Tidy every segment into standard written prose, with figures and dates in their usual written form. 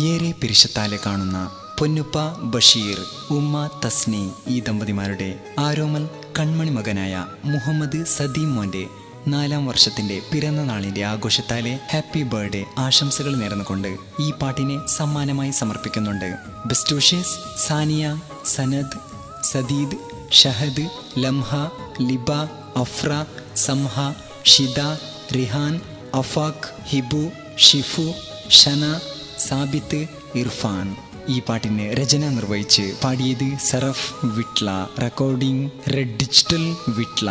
ഏറെ പിരിശത്താലെ കാണുന്ന പൊന്നുപ്പ ബഷീർ, ഉമ്മ തസ്നി ഈ ദമ്പതിമാരുടെ ആരോമൽ കൺമണി മകനായ മുഹമ്മദ് സദീം മോൻ്റെ 4-ാം വർഷത്തിൻ്റെ പിറന്നനാളിൻ്റെ ആഘോഷത്താലെ ഹാപ്പി ബർത്ത്ഡേ ആശംസകൾ നേർന്നുകൊണ്ട് ഈ പാട്ടിനെ സമ്മാനമായി സമർപ്പിക്കുന്നുണ്ട്. Best wishes Sania, Sanad, Sadeed, Shahad, Lamha, Liba, Afra, Samha, Shida, Rihan, Afaq, Hibu, Shifu, Shana, Sabith, Irfan. ഈ പാട്ടിന് രചന നിർവഹിച്ച് പാടിയത് Saraf Vitla, recording red digital Vitla.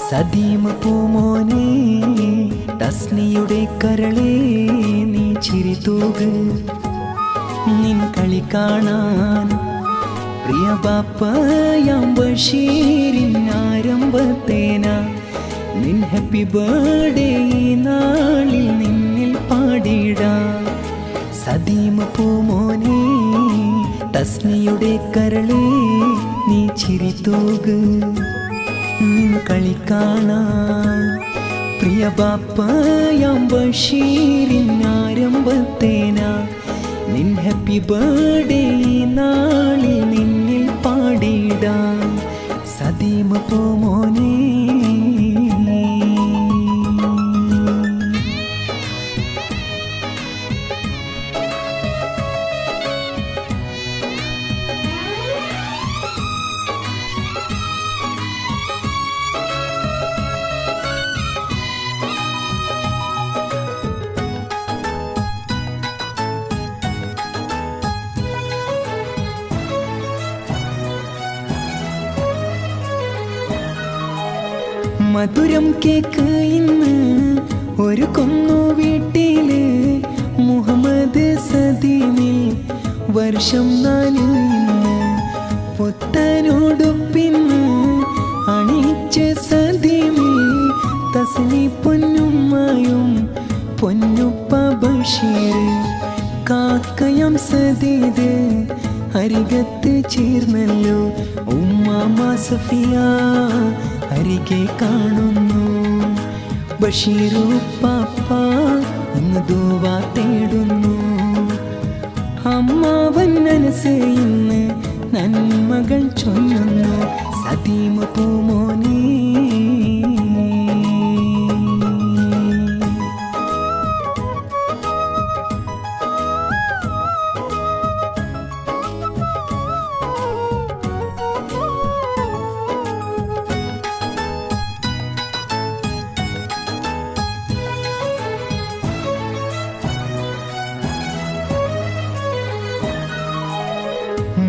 Sadeem പൂമോനെ തസ്നിയുടെ കരളേ നീ ചിരി തൂക്, നിൻ കളി കാണാൻ പ്രിയ ബാപ്പയാം ബഷീരിൻ ആരംഭത്തേന നിൻ ഹാപ്പി ബർത്ത്ഡേ ഈ നാളിൽ നിന്നിൽ പാടിടാം. സദീം പൂമോനെ തസ്നിയുടെ കരളേ നീ ചിരി തൂക്, നിൻ കളി കാണാൻ പ്രിയ ബാപ്പയാം ബഷീരിൻ ആരംഭത്തേന നിൻ ഹാപ്പി ബർത്ത്ഡേ ഈ നാളിൽ നിന്നിൽ പാടിടാം. സദീം പൂമോനെ മധുരം കേക്ക് ഇന്ന് ഒരു കൊന്നു വീട്ടില് മുഹമ്മദ് സദീമിൽ വർഷം 4 ഇന്ന് പുത്തനോടുപ്പിന്ന് അണിച്ച സദീമിൽ തസ്നി പൊന്നുമ്മയും പൊന്നുപ്പ ബഷീർ കാക്കയം സദീദ് അരികത്ത് ചേർന്നല്ലോ. ഉമ്മാമ സഫിയ അരികെ കാണുന്നു. ബഷീറു പാപ്പ ഇന്ന് ദുആ തേടുന്നു. അമ്മാവൻ മനസ്സ് ഇന്ന് നന്മകൾ ചൊല്ലുന്നു. സദീം പൂമോനെ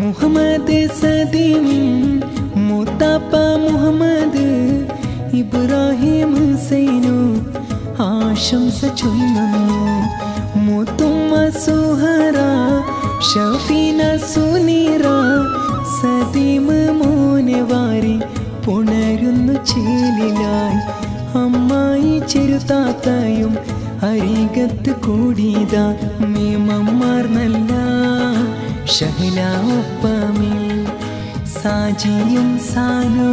മുഹമ്മദ് സദീം മുത്താപ്പ മുഹമ്മദ് ഇബ്രാഹിം ഹുസൈനു ആശംസ ചൊല്ലുന്നു. മുത്തുമ്മ സുഹറ ഷഫീന സുനീറ സദീം മോനെ വാരി പുണരുന്നു ചേലിലായി. അമ്മായി ചെറുതാത്തയും അരികത്ത് കൂടിയതാ. മേമമ്മാർ നല്ല ഷഹല ഒപ്പമിൽ സാജിയും സാനു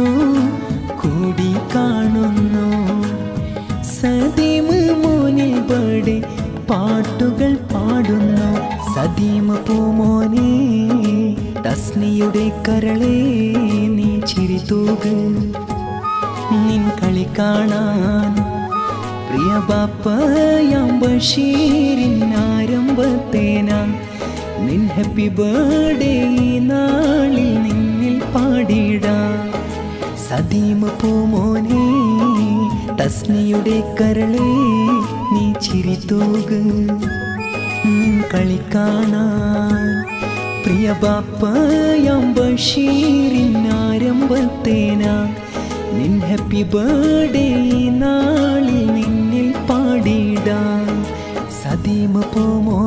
കൂടി കാണുന്നു. സദീം മോനിൽ ബർത്ത്ഡേ പാട്ടുകൾ പാടുന്നു. സദീം പൂമോനെ തസ്നിയുടെ കരളേ നീ ചിരി തൂക്, നിൻ കളി കാണാൻ പ്രിയ ബാപ്പയാം ബഷീരിൻ ആരംഭത്തേന നിൻ ഹാപ്പി ബർത്ത്ഡേ ഈ നാളിൽ നിന്നിൽ പാടിടാം. സദീം പൂമോനെ തസ്നിയുടെ കരളേ നീ ചിരി തൂക്, നിൻ കളി കാണാൻ പ്രിയ ബാപ്പയാം ബഷീരിൻ ആരംഭത്തേന നിൻ ഹാപ്പി ബർത്ത്ഡേ നാളിൽ നിന്നിൽ പാടിടാം സദീമ പോമോ